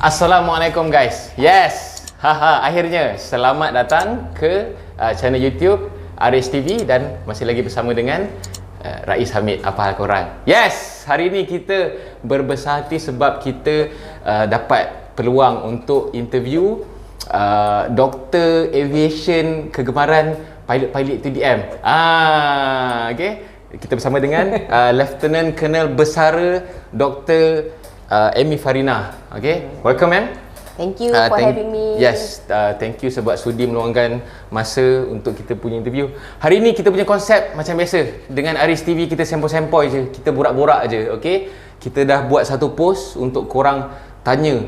Assalamualaikum guys. Yes. Akhirnya selamat datang ke channel YouTube Aris TV dan masih lagi bersama dengan Rais Hamid. Apa hal korang? Yes. Hari ini kita berbesar hati sebab kita dapat peluang untuk interview Doktor Aviation kegemaran pilot-pilot TDM. Okay. Kita bersama dengan Lieutenant Colonel Besara Dr. Amy Farina. Okay, welcome ma'am. Thank you for having me. Yes, thank you sebab sudi meluangkan masa untuk kita punya interview. Hari ni kita punya konsep macam biasa. Dengan Aris TV kita sempoi-sempoi je. Kita borak-borak je, okay? Kita dah buat satu post untuk korang tanya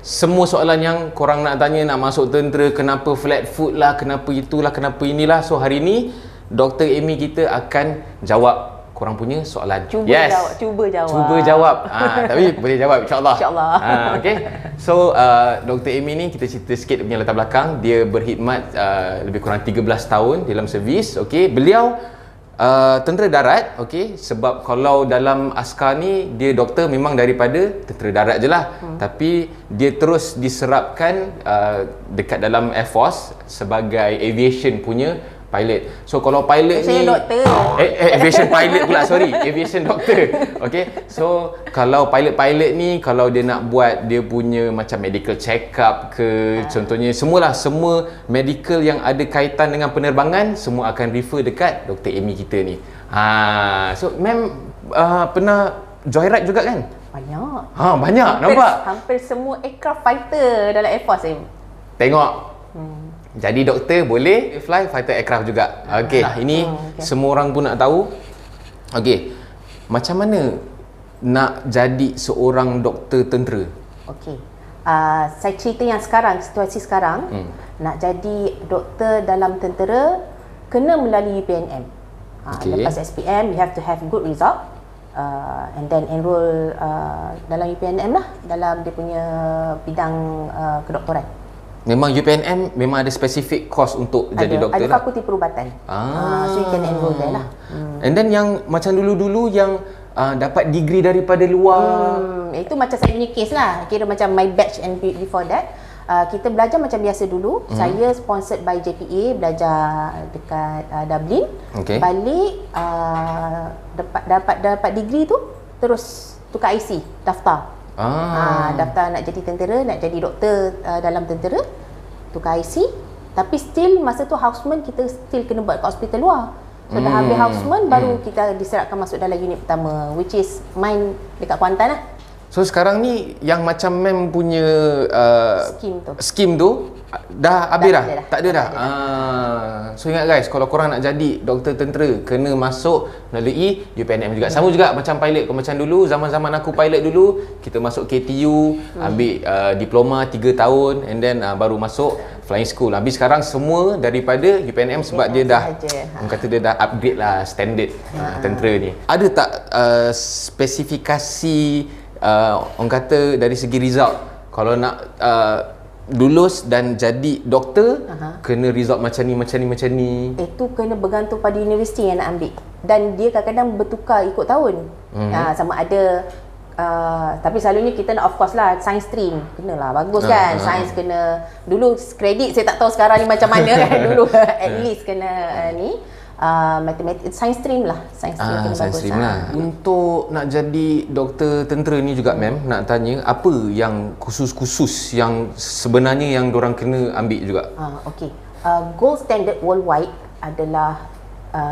semua soalan yang korang nak tanya, nak masuk tentera, kenapa flat foot lah, kenapa itulah, kenapa inilah. So hari ni Dr. Amy kita akan jawab korang punya soalan. Cuba jawab. Tapi boleh jawab insya-Allah. Insya-Allah. Okey. So Dr. Amy ni kita cerita sikit dia punya latar belakang. Dia berkhidmat lebih kurang 13 tahun dalam servis. Okey. Beliau tentera darat, okey, sebab kalau dalam askar ni dia doktor memang daripada tentera darat je lah. Tapi dia terus diserapkan dekat dalam Air Force sebagai aviation punya pilot. So kalau pilot ni doktor. Aviation pilot pula, sorry. Aviation doctor. Okay. So kalau pilot-pilot ni, kalau dia nak buat dia punya macam medical check up ke, contohnya semualah, semua medical yang ada kaitan dengan penerbangan semua akan refer dekat Dr. Amy kita ni. So ma'am pernah joyride juga kan? Banyak. Banyak. Nampak? Hampir semua aircraft fighter dalam Air Force ni. Tengok. Jadi doktor boleh fly fighter aircraft juga. Okey, ini semua orang pun nak tahu. Okey. Macam mana nak jadi seorang doktor tentera? Okey. Saya cerita yang sekarang, situasi sekarang, nak jadi doktor dalam tentera kena melalui UPNM. Lepas SPM you have to have good result. And then enroll dalam UPNM lah, dalam dia punya bidang kedoktoran. Memang UPNM memang ada spesifik course untuk jadi doktor lah? Ada fakulti perubatan. So you can enroll there lah. And then yang macam dulu-dulu yang dapat degree daripada luar, itu macam saya punya case lah. Kira macam my batch and before that, kita belajar macam biasa dulu. Saya sponsored by JPA, belajar dekat Dublin. Balik dapat degree tu, terus tukar IC, daftar. Daftar nak jadi tentera, nak jadi doktor dalam tentera, tukar IC. Tapi still masa tu houseman kita still kena buat kat hospital luar. So dah habis houseman baru kita diserapkan masuk dalam unit pertama, which is mine dekat Kuantan lah. So sekarang ni yang macam mem punya skim tu dah habis dah? Tak ada dah. So ingat guys, kalau korang nak jadi doktor tentera kena masuk melalui UPNM juga. Sama juga macam pilot. Kalau macam dulu, zaman-zaman aku pilot dulu, kita masuk KTU, ambil diploma 3 tahun and then baru masuk flying school. Habis sekarang semua daripada UPNM sebab dia dah, orang kata dia dah upgrade lah standard tentera ni. Ada tak spesifikasi orang kata dari segi result, kalau nak lulus dan jadi doktor, kena result macam ni, macam ni, macam ni? Itu kena bergantung pada universiti yang nak ambil. Dan dia kadang-kadang bertukar ikut tahun. Sama ada tapi selalunya kita nak, of course lah, science stream kena lah, bagus kan. Science kena, dulu kredit saya tak tahu sekarang ni macam mana kan. Dulu at least kena ni matematik, science stream lah. Science stream kena science bagus stream lah. Untuk nak jadi doktor tentera ni juga ma'am, nak tanya apa yang khusus-khusus yang sebenarnya yang diorang kena ambil juga? Gold standard worldwide adalah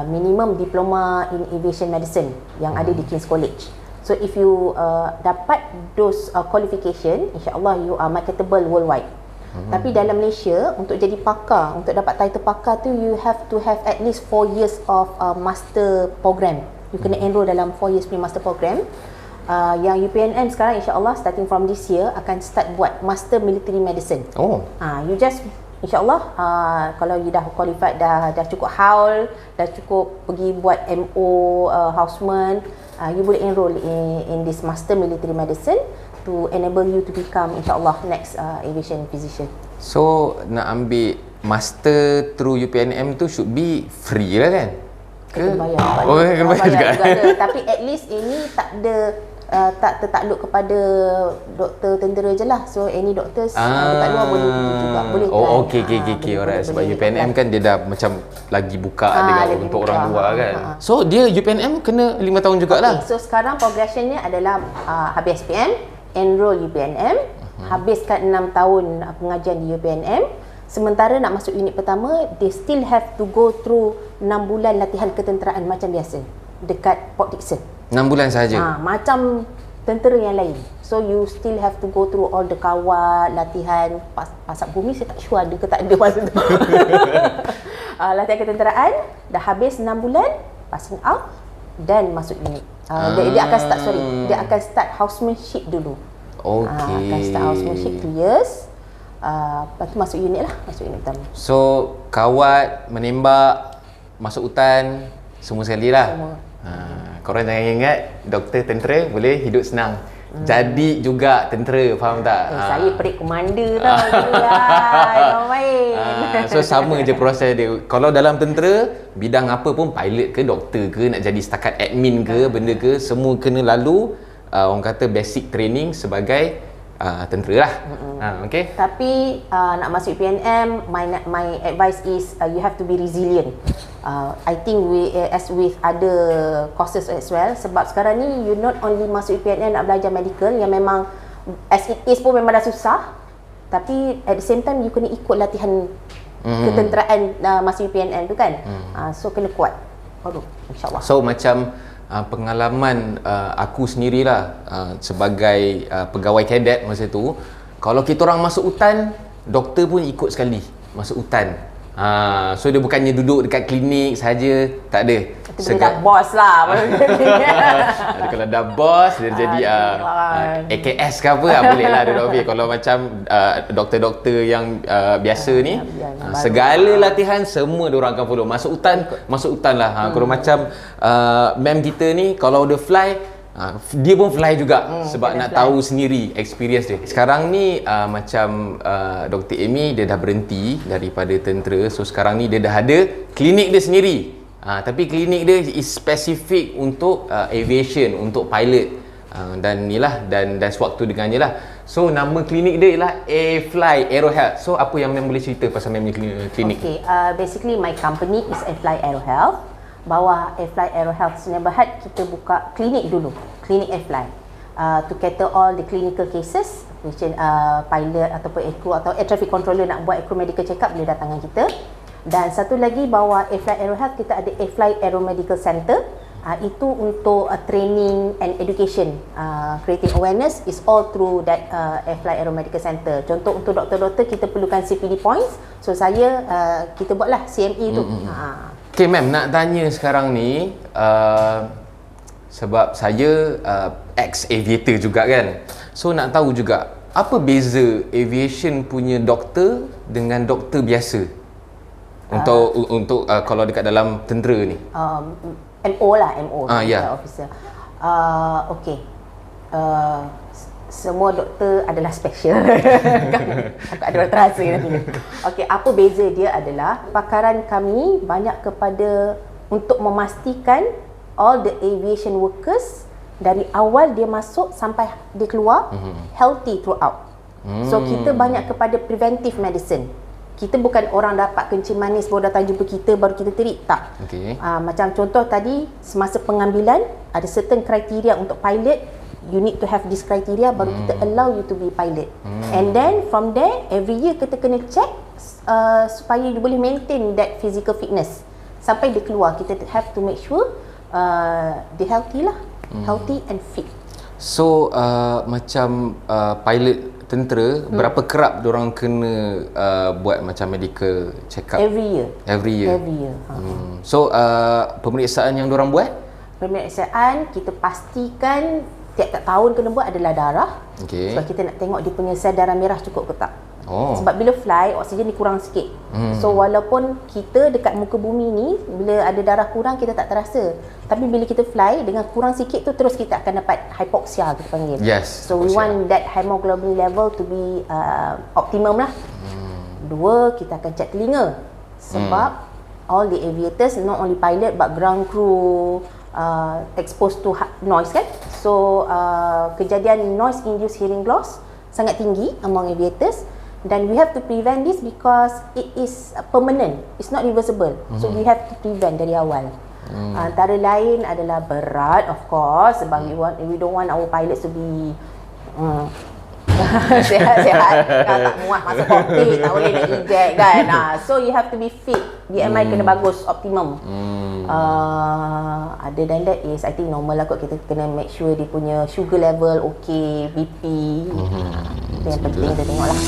minimum diploma in aviation medicine yang ada di King's College. So if you dapat those qualification, insya-Allah you are marketable worldwide. Tapi dalam Malaysia, untuk jadi pakar, untuk dapat title pakar tu, you have to have at least 4 years of master program. You kena enroll dalam 4 years punya master program. Yang UPNM sekarang insya-Allah starting from this year akan start buat Master Military Medicine. You just insya-Allah kalau you dah qualified, dah cukup haul, dah cukup pergi buat MO houseman, you boleh enroll in this Master Military Medicine to enable you to become insya-Allah next aviation physician. So nak ambil master through UPNM tu should be free lah kan? Kena bayar. Kena bayar juga. Tapi at least ini tak ada tak tertakluk kepada doktor tentera je lah. So any doctors dekat luar boleh pergi juga. Boleh okey. Alright. Sebab UPNM kan dia dah macam lagi buka dengan untuk orang luar kan. So dia UPNM kena 5 tahun jugalah. So sekarang progressionnya adalah habis SPM, enroll UPNM, habiskan 6 tahun pengajian di UPNM. Sementara nak masuk unit pertama, they still have to go through 6 bulan latihan ketenteraan macam biasa dekat Port Dickson. 6 bulan sahaja? Macam tentera yang lain. So you still have to go through all the kawat, latihan pasak bumi, saya tak sure ada ke tak ada masa tu. Latihan ketenteraan, dah habis 6 bulan, passing out dan masuk unit. Dia akan start housemanship dulu. Akan start housemanship 2 years. Lepas tu masuk unit lah, masuk unit pertama. So kawat, menembak, masuk hutan, semua sekali lah. Semua. Korang jangan ingat doktor tentera boleh hidup senang. Jadi juga tentera, faham tak? Saya perik komander tau. Jangan main. So sama je proses dia. Kalau dalam tentera, bidang apa pun, pilot ke, doktor ke, nak jadi setakat admin ke, benda ke, semua kena lalu orang kata basic training sebagai tentera lah. Okay. Tapi nak masuk PNM, my advice is you have to be resilient. I think as with other courses as well, sebab sekarang ni you not only masuk PNM nak belajar medical yang memang as it is pun memang dah susah, tapi at the same time you kena ikut latihan ketenteraan masuk PNM tu kan. So kena kuat. Baru insya-Allah. So macam pengalaman aku sendirilah sebagai pegawai kadet masa tu, kalau kita orang masuk hutan, doktor pun ikut sekali masuk hutan. So dia bukannya duduk dekat klinik saja, tak ada. Itu dah bos lah. Kalau dah bos, dia jadi AKS ke apa, boleh lah duduk habis. Kalau macam doktor-doktor yang biasa ni, segala latihan semua diorang akan follow. Masuk hutan lah. Kalau macam ma'am kita ni, kalau dia fly, dia pun fly juga sebab nak tahu sendiri experience dia. Sekarang ni macam Dr. Amy dia dah berhenti daripada tentera. So sekarang ni dia dah ada klinik dia sendiri. Tapi klinik dia is spesifik untuk aviation, untuk pilot. Dan inilah dan sewaktu dengannya lah. So nama klinik dia ialah A-Fly Aero Health. So apa yang ma'am boleh cerita pasal ma'am punya klinik? Okay, basically my company is A-Fly Aero Health. Bawah A-Fly Aero Health Sdn Bhd kita buka klinik dulu, klinik A-Fly to cater all the clinical cases, which pilot ataupun crew atau air traffic controller nak buat crew medical check up boleh datang dengan kita. Dan satu lagi bawah A-Fly Aero Health kita ada A-Fly Aero Medical Center. Itu untuk training and education, creating awareness is all through that A-Fly Aero Medical Center. Contoh untuk doktor-doktor kita perlukan CPD points, so kita buatlah CME tu. Okay ma'am, nak tanya sekarang ni sebab saya ex-aviator juga kan. So nak tahu juga apa beza aviation punya doktor dengan doktor biasa untuk kalau dekat dalam tentera ni? MO lah, MO officer. Okay. Semua doktor adalah special. Aku ada terasa nanti. Okey, apa beza dia adalah pakaran kami banyak kepada untuk memastikan all the aviation workers dari awal dia masuk sampai dia keluar healthy throughout. So kita banyak kepada preventive medicine. Kita bukan orang dapat kencing manis baru datang jumpa kita baru kita treat, tak. Okay. Macam contoh tadi semasa pengambilan ada certain kriteria untuk pilot. You need to have this criteria baru kita allow you to be pilot. And then from there every year kita kena check supaya you boleh maintain that physical fitness sampai dia keluar. Kita have to make sure dia healthy lah, healthy and fit. So macam pilot tentera, berapa kerap diorang kena buat macam medical check up? Every year. So pemeriksaan yang diorang buat? Pemeriksaan kita pastikan tiap-tiap tahun kena buat adalah darah. Okey. Sebab kita nak tengok dia punya sel darah merah cukup ke tak. Oh. Sebab bila fly, oksigen ni kurang sikit. So walaupun kita dekat muka bumi ni, bila ada darah kurang kita tak terasa. Tapi bila kita fly, dengan kurang sikit tu terus kita akan dapat hypoxia kita panggil. Yes, So we hypoxia. want that hemoglobin level to be optimum lah. Dua, kita akan cek telinga. Sebab all the aviators, not only pilot but ground crew, exposed to noise kan. So kejadian noise induced hearing loss sangat tinggi among aviators, dan we have to prevent this because it is permanent, it's not reversible. So we have to prevent dari awal. Antara lain adalah berat, of course, sebab we don't want our pilots to be sihat-sihat, tak muat masuk cockpit, tak boleh nak eject kan. So you have to be fit, BMI kena bagus, optimum. Other than that is I think normal lah kot, kita kena make sure dia punya sugar level okay, BP. Itu yang penting kita tengok lah.